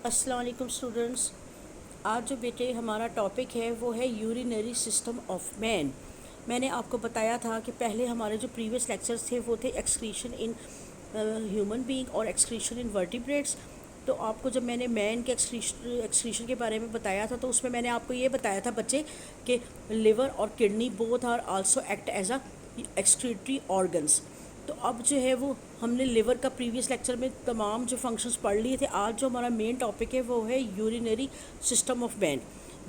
السلام علیکم اسٹوڈنٹس. آج جو بیٹے ہمارا ٹاپک ہے وہ ہے یورینری سسٹم آف مین. میں نے آپ کو بتایا تھا کہ پہلے ہمارے جو پریویس لیکچرز تھے وہ تھے ایکسکریشن ان ہیومن بینگ اور ایکسکریشن ان ورٹیبریٹس. تو آپ کو جب میں نے مین کے ایکسکریشن کے بارے میں بتایا تھا تو اس میں میں نے آپ کو یہ بتایا تھا بچے کہ لیور اور kidney both are also act as a excretory organs. تو اب جو ہے وہ ہم نے لیور کا پریویس لیکچر میں تمام جو فنکشنز پڑھ لیے تھے. آج جو ہمارا مین ٹاپک ہے وہ ہے یورینری سسٹم آف مین.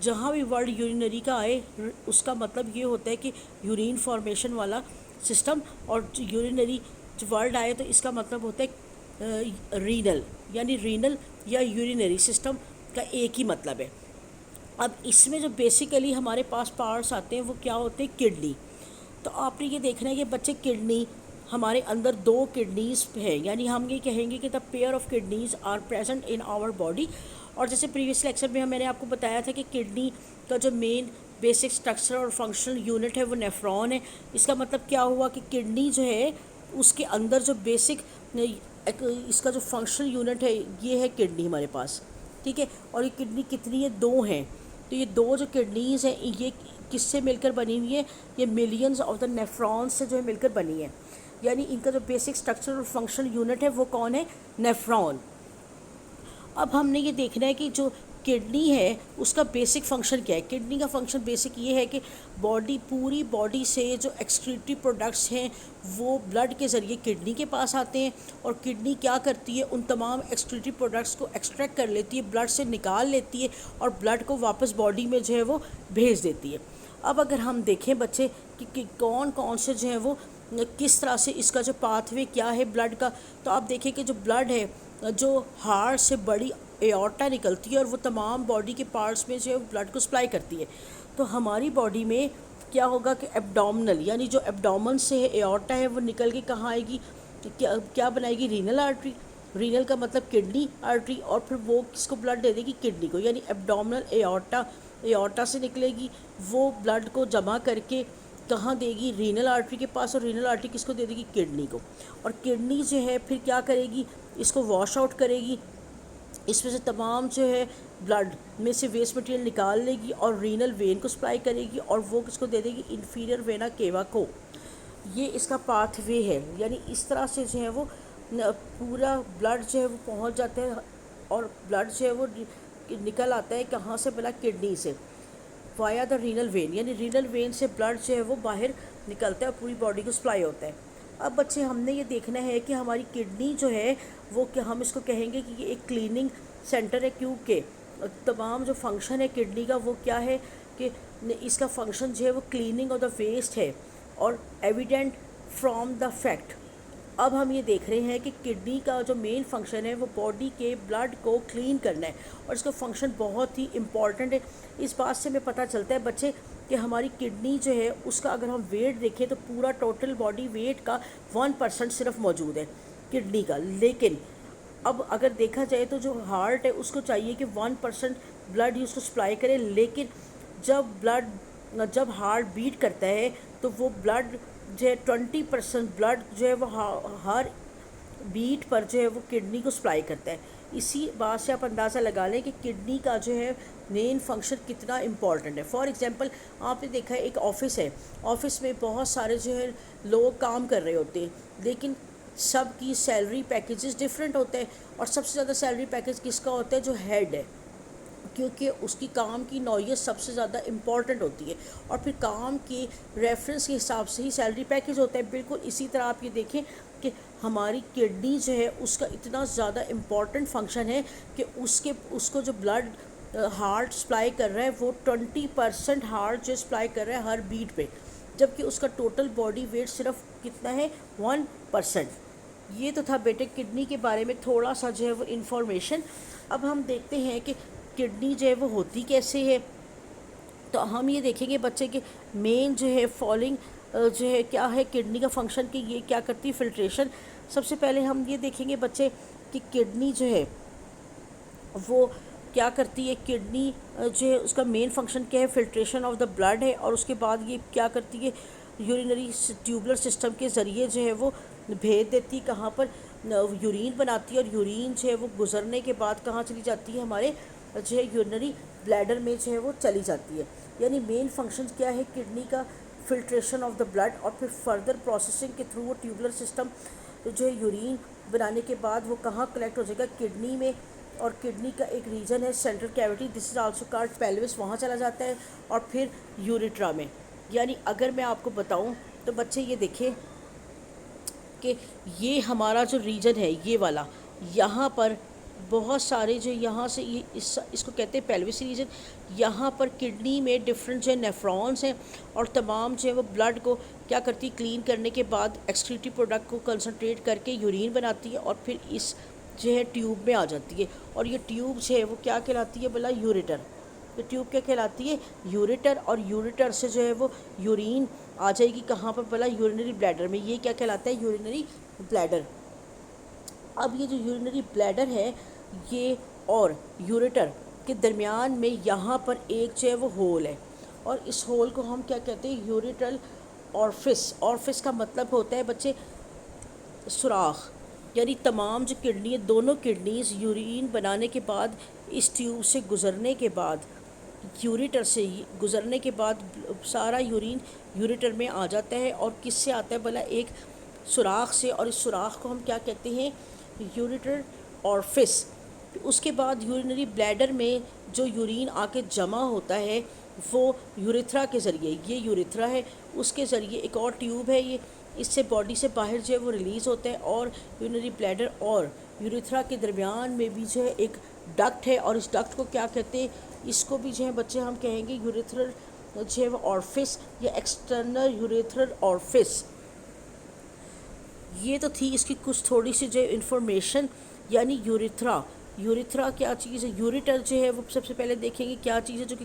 جہاں بھی ورڈ یورینری کا آئے اس کا مطلب یہ ہوتا ہے کہ یورین فارمیشن والا سسٹم, اور یورینری جو ورڈ آئے تو اس کا مطلب ہوتا ہے رینل, یعنی رینل یا یورینری سسٹم کا ایک ہی مطلب ہے. اب اس میں جو بیسیکلی ہمارے پاس پارٹس آتے ہیں وہ کیا ہوتے ہیں؟ کڈنی. تو آپ نے یہ دیکھنا ہے کہ بچے کڈنی ہمارے اندر دو کڈنیز ہیں, یعنی ہم یہ کہیں گے کہ the pair of kidneys are present in our body. اور جیسے پریویس لیکچر میں میں نے آپ کو بتایا تھا کہ کڈنی کا جو مین بیسک اسٹرکچر اور فنکشنل یونٹ ہے وہ نیفرون ہے. اس کا مطلب کیا ہوا کہ کڈنی جو ہے اس کے اندر جو بیسک اس کا جو فنکشنل یونٹ ہے یہ ہے کڈنی ہمارے پاس, ٹھیک ہے. اور یہ کڈنی کتنی ہے؟ دو ہیں. تو یہ دو جو کڈنیز ہیں یہ کس سے مل کر بنی ہوئی ہے؟ یہ ملینز آف دا نیفرون سے جو ہے مل کر بنی ہے. یعنی ان کا جو بیسک سٹرکچر اور فنکشنل یونٹ ہے وہ کون ہے؟ نیفرون. اب ہم نے یہ دیکھنا ہے کہ جو کڈنی ہے اس کا بیسک فنکشن کیا ہے. کڈنی کا فنکشن بیسک یہ ہے کہ پوری باڈی سے جو ایکسکریٹری پروڈکٹس ہیں وہ بلڈ کے ذریعے کڈنی کے پاس آتے ہیں, اور کڈنی کیا کرتی ہے؟ ان تمام ایکسکریٹری پروڈکٹس کو ایکسٹریکٹ کر لیتی ہے, بلڈ سے نکال لیتی ہے اور بلڈ کو واپس باڈی میں جو ہے وہ بھیج دیتی ہے. اب اگر ہم دیکھیں بچے کہ کون کون سے جو ہیں وہ کس طرح سے اس کا جو پاتھ وے کیا ہے بلڈ کا, تو آپ دیکھیں کہ جو بلڈ ہے جو ہارٹ سے بڑی ایورٹا نکلتی ہے اور وہ تمام باڈی کے پارٹس میں جو ہے بلڈ کو سپلائی کرتی ہے. تو ہماری باڈی میں کیا ہوگا کہ ایبڈومنل, یعنی جو ایبڈومن سے ایورٹا ہے وہ نکل کے کہاں آئے گی؟ کیا بنائے گی؟ Renal artery. رینل کا مطلب کڈنی آرٹری, اور پھر وہ کس کو بلڈ دے دے گی؟ کڈنی کو. یعنی ایبڈومنل ایورٹا سے نکلے گی, وہ بلڈ کو جمع کر کے کہاں دے گی؟ رینل آرٹری کے پاس, اور رینل آرٹری کس کو دے دے گی؟ کڈنی کو. اور کڈنی جو ہے پھر کیا کرے گی؟ اس کو واش آؤٹ کرے گی, اس میں سے تمام جو ہے بلڈ میں سے ویسٹ مٹیریل نکال لے گی اور رینل وین کو سپلائی کرے گی, اور وہ کس کو دے دے گی؟ انفیریئر وینا کیوا کو. یہ اس کا پاتھ وے ہے. یعنی اس طرح سے جو ہے وہ پورا بلڈ جو ہے وہ پہنچ جاتا ہے, اور بلڈ جو ہے وہ نکل آتا ہے کہاں سے؟ بلا کڈنی سے, وایا دا رینل وین. یعنی رینل وین سے بلڈ جو ہے وہ باہر نکلتا ہے اور پوری باڈی کو سپلائی ہوتا ہے. اب بچے ہم نے یہ دیکھنا ہے کہ ہماری کڈنی جو ہے وہ کہ ہم اس کو کہیں گے کہ یہ ایک کلیننگ سینٹر ہے, کیونکہ تمام جو فنکشن ہے کڈنی کا وہ کیا ہے کہ اس کا فنکشن جو ہے وہ کلیننگ آف دا ویسٹ ہے, اور ایویڈنٹ فرام دا فیکٹ. اب ہم یہ دیکھ رہے ہیں کہ کڈنی کا جو مین فنکشن ہے وہ باڈی کے بلڈ کو کلین کرنا ہے, اور اس کا فنکشن بہت ہی امپورٹنٹ ہے. اس بات سے ہمیں پتہ چلتا ہے بچے کہ ہماری کڈنی جو ہے اس کا اگر ہم ویٹ دیکھیں تو پورا ٹوٹل باڈی ویٹ کا 1% صرف موجود ہے کڈنی کا. لیکن اب اگر دیکھا جائے تو جو ہارٹ ہے اس کو چاہیے کہ 1% بلڈ ہی اس کو سپلائی کرے, لیکن جب ہارٹ بیٹ کرتا ہے تو وہ بلڈ جو ہے 20% بلڈ جو ہے وہ ہر بیٹ پر جو ہے وہ کڈنی کو سپلائی کرتا ہے. اسی بات سے آپ اندازہ لگا لیں کہ کڈنی کا جو ہے مین فنکشن کتنا امپورٹنٹ ہے. فار ایگزامپل آپ نے دیکھا ہے ایک آفس ہے, آفس میں بہت سارے جو ہے لوگ کام کر رہے ہوتے ہیں, لیکن سب کی سیلری پیکیجز ڈفرینٹ ہوتے ہیں, اور سب سے زیادہ سیلری پیکیج کس کا ہوتا ہے؟ جو ہیڈ ہے, کیونکہ اس کی کام کی نوعیت سب سے زیادہ امپورٹنٹ ہوتی ہے, اور پھر کام کے ریفرنس کے حساب سے ہی سیلری پیکیج ہوتا ہے. بالکل اسی طرح آپ یہ دیکھیں کہ ہماری کڈنی جو ہے اس کا اتنا زیادہ امپورٹنٹ فنکشن ہے کہ اس کو جو بلڈ ہارٹ سپلائی کر رہا ہے وہ 20% ہارٹ جو سپلائی کر رہا ہے ہر بیٹ پہ, جبکہ اس کا ٹوٹل باڈی ویٹ صرف کتنا ہے؟ 1%. یہ تو تھا بیٹے کڈنی کے بارے میں تھوڑا سا جو ہے وہ انفارمیشن. اب ہم دیکھتے ہیں کہ کڈنی جو ہے وہ ہوتی کیسے ہے. تو ہم یہ دیکھیں گے بچے کہ مین جو ہے فالوئنگ جو ہے کیا ہے کڈنی کا فنکشن, کہ یہ کیا کرتی ہے؟ فلٹریشن. سب سے پہلے ہم یہ دیکھیں گے بچے کہ کڈنی جو ہے وہ کیا کرتی ہے. کڈنی جو ہے اس کا مین فنکشن کیا ہے؟ فلٹریشن آف دا بلڈ ہے, اور اس کے بعد یہ کیا کرتی ہے؟ یورینری ٹیوبولر سسٹم کے ذریعے جو ہے وہ بھیج دیتی کہاں پر؟ یورین بناتی ہے، اور یورین جو ہے وہ گزرنے کے بعد کہاں چلی جاتی ہے، ہمارے جو ہے یورینری بلیڈر میں جو ہے وہ چلی جاتی ہے. یعنی مین فنکشن کیا ہے کڈنی کا، فلٹریشن آف دا بلڈ، اور پھر فردر پروسیسنگ کے تھرو وہ ٹیوبولر سسٹم جو ہے یورین بنانے کے بعد وہ کہاں کلیکٹ ہو جائے گا، کڈنی میں. اور کڈنی کا ایک ریجن ہے central cavity, this is also called pelvis, وہاں چلا جاتا ہے. اور پھر یوریٹرا میں. یعنی اگر میں آپ کو بتاؤں تو بچے یہ دیکھیں کہ یہ ہمارا جو ریجن ہے یہ والا، یہاں پر بہت سارے جو یہاں سے یہ اس کو کہتے ہیں پیلوس ریجن. یہاں پر کڈنی میں ڈفرینٹ جو ہے نیفرونس ہیں، اور تمام جو ہے وہ بلڈ کو کیا کرتی ہے، کلین کرنے کے بعد ایکسکریٹری پروڈکٹ کو کنسنٹریٹ کر کے یورین بناتی ہے، اور پھر اس جو ہے ٹیوب میں آ جاتی ہے. اور یہ ٹیوب جو ہے وہ کیا کہلاتی ہے بلا، یوریٹر. یہ ٹیوب کیا کہلاتی ہے، یوریٹر. اور یوریٹر سے جو ہے وہ یورین آ جائے گی کہاں پر بلا، یورینری بلیڈر میں. یہ کیا کہلاتا ہے، یورینری بلیڈر. اب یہ جو یورینری بلیڈر ہے یہ اور یوریٹر کے درمیان میں یہاں پر ایک جو ہے وہ ہول ہے، اور اس ہول کو ہم کیا کہتے ہیں، یوریٹرل اورفس. اورفس کا مطلب ہوتا ہے بچے سوراخ. یعنی تمام جو کڈنی ہے، دونوں کڈنیز یورین بنانے کے بعد اس ٹیوب سے گزرنے کے بعد، یوریٹر سے گزرنے کے بعد سارا یورین یوریٹر میں آ جاتا ہے. اور کس سے آتا ہے بلا، ایک سوراخ سے. اور اس سوراخ کو ہم کیا کہتے ہیں، یوریٹر اورفس. اس کے بعد یورینری بلیڈر میں جو یورین آ کے جمع ہوتا ہے وہ یوریتھرا کے ذریعے، یہ یوریتھرا ہے، اس کے ذریعے ایک اور ٹیوب ہے یہ، اس سے باڈی سے باہر جو ہے وہ ریلیز ہوتا ہے. اور یورینری بلیڈر اور یوریتھرا کے درمیان میں بھی جو ہے ایک ڈکٹ ہے، اور اس ڈکٹ کو کیا کہتے ہیں، اس کو بھی جو ہے بچے ہم کہیں گے یوریتھرل جو ہے وہ اورفس یا ایکسٹرنل یوریتھرل اورفس. یہ تو تھی اس کی کچھ تھوڑی سی جو انفارمیشن. یعنی یوریتھرا، یوریتھرا کیا چیز ہے، یوریٹر جو ہے وہ سب سے پہلے دیکھیں گے کیا چیز ہے جو کہ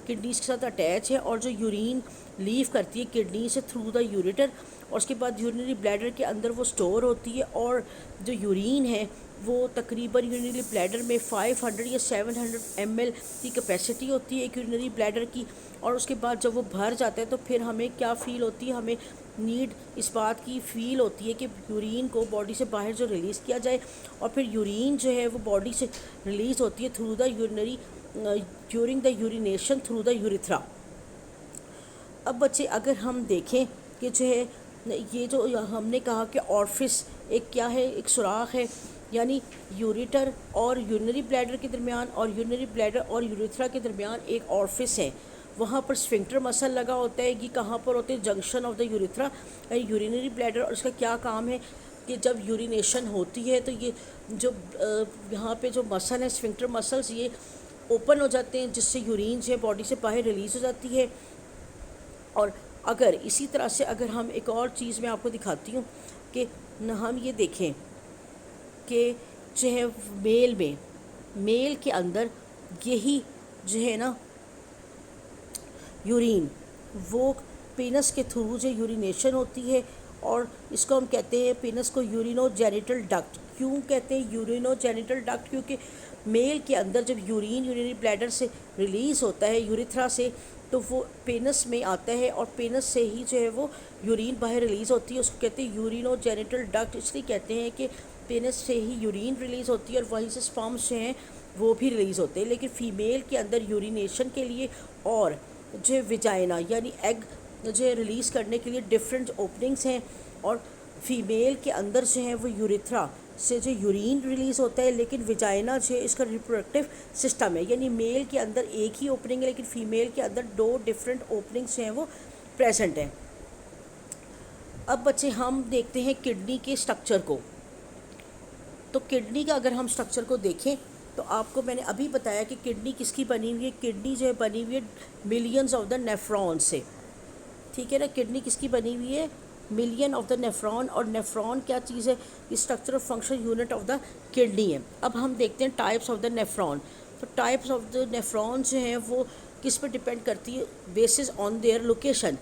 کڈنیز کے ساتھ اٹیچ ہے، اور جو یورین لیو کرتی ہے کڈنی سے تھرو دا یوریٹر. اور اس کے بعد یورینری بلیڈر کے اندر وہ سٹور ہوتی ہے. اور جو یورین ہے وہ تقریباً یورینری بلیڈر میں 500 یا 700 ml کی کیپیسٹی ہوتی ہے ایک یورینری بلیڈر کی. اور اس کے بعد جب وہ بھر جاتا ہے تو پھر ہمیں کیا فیل ہوتی ہے، ہمیں نیڈ اس بات کی فیل ہوتی ہے کہ یورین کو باڈی سے باہر جو ریلیز کیا جائے. اور پھر یورین جو ہے وہ باڈی سے ریلیز ہوتی ہے through the urinary during the urination through the یوریتھرا. اب بچے اگر ہم دیکھیں کہ جو ہے یہ جو ہم نے کہا کہ اورفس ایک کیا ہے، ایک سوراخ ہے. یعنی یوریٹر اور یورینری بلیڈر کے درمیان، اور یورینری بلیڈر اور یوریتھرا کے درمیان ایک اورفس ہے. وہاں پر اسفنکٹر مسل لگا ہوتا ہے. یہ کہاں پر ہوتے ہیں، junction of the یوریتھرا urinary bladder. اور اس کا کیا کام ہے کہ جب یورینیشن ہوتی ہے تو یہ جو یہاں پہ جو مسل ہے اسفنکٹر مسلس، یہ اوپن ہو جاتے ہیں جس سے یورین جو ہے باڈی سے باہر ریلیز ہو جاتی ہے. اور اگر اسی طرح سے اگر ہم ایک اور چیز میں آپ کو دکھاتی ہوں کہ ہم یہ دیکھیں کہ جو ہے میل کے اندر یہی جو ہے نا یورین، وہ پینس کے تھرو جو یورینیشن ہوتی ہے. اور اس کو ہم کہتے ہیں پینس کو یورینو جینیٹل ڈکٹ. کیوں کہتے ہیں یورینو جینیٹل ڈکٹ، کیونکہ میل کے اندر جب یورین یورینری بلیڈر سے ریلیز ہوتا ہے یوریتھرا سے تو وہ پینس میں آتا ہے، اور پینس سے ہی جو ہے وہ یورین باہر ریلیز ہوتی ہے. اس کو کہتے ہیں یورینو جینیٹل ڈکٹ. اس لیے کہتے ہیں کہ پینس سے ہی یورین ریلیز ہوتی ہے اور وہیں سے سپرمز جو ہیں وہ بھی ریلیز ہوتے ہیں. لیکن فیمیل کے اندر یورینیشن کے لیے اور جو ہے ویجائنا یعنی ایگ جو ہے ریلیز کرنے کے لیے ڈفرینٹ اوپننگس ہیں. اور فیمیل کے اندر جو ہے وہ یوریتھرا سے جو یورین ریلیز ہوتا ہے، لیکن ویجائنا جو ہے اس کا ریپروڈکٹیو سسٹم ہے. یعنی میل کے اندر ایک ہی اوپننگ ہے لیکن فیمیل کے اندر 2 ڈفرینٹ اوپننگس ہیں وہ پریزنٹ ہیں. اب بچے ہم دیکھتے ہیں کڈنی کے سٹرکچر کو. تو کڈنی کا اگر ہم سٹرکچر کو دیکھیں تو آپ کو میں نے ابھی بتایا کہ کڈنی کس کی بنی ہوئی ہے. کڈنی جو ہے بنی ہوئی ہے ملینز آف دا نیفرون سے. ٹھیک ہے نا، کڈنی کس کی بنی ہوئی ہے، ملین آف دا نیفرون. اور نیفرون کیا چیز ہے، یہ structure of function unit of the kidney ہے. اب ہم دیکھتے ہیں ٹائپس آف دا نیفرون. تو ٹائپس آف دا نیفرون جو ہیں وہ کس پہ ڈپینڈ کرتی ہے، بیسز آن دیئر لوکیشن.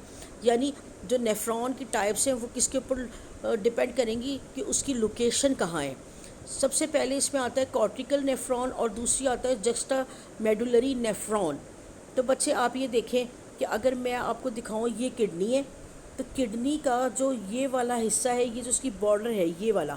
یعنی جو نیفرون کی ٹائپس ہیں وہ کس کے اوپر ڈپینڈ کریں گی کہ اس کی لوکیشن کہاں ہے. سب سے پہلے اس میں آتا ہے کارٹیکل نیفرون، اور دوسری آتا ہے جسٹا میڈولری نیفرون. تو بچے آپ یہ دیکھیں کہ اگر میں آپ کو دکھاؤں یہ کڈنی ہے، تو کڈنی کا جو یہ والا حصہ ہے، یہ جو اس کی بارڈر ہے یہ والا،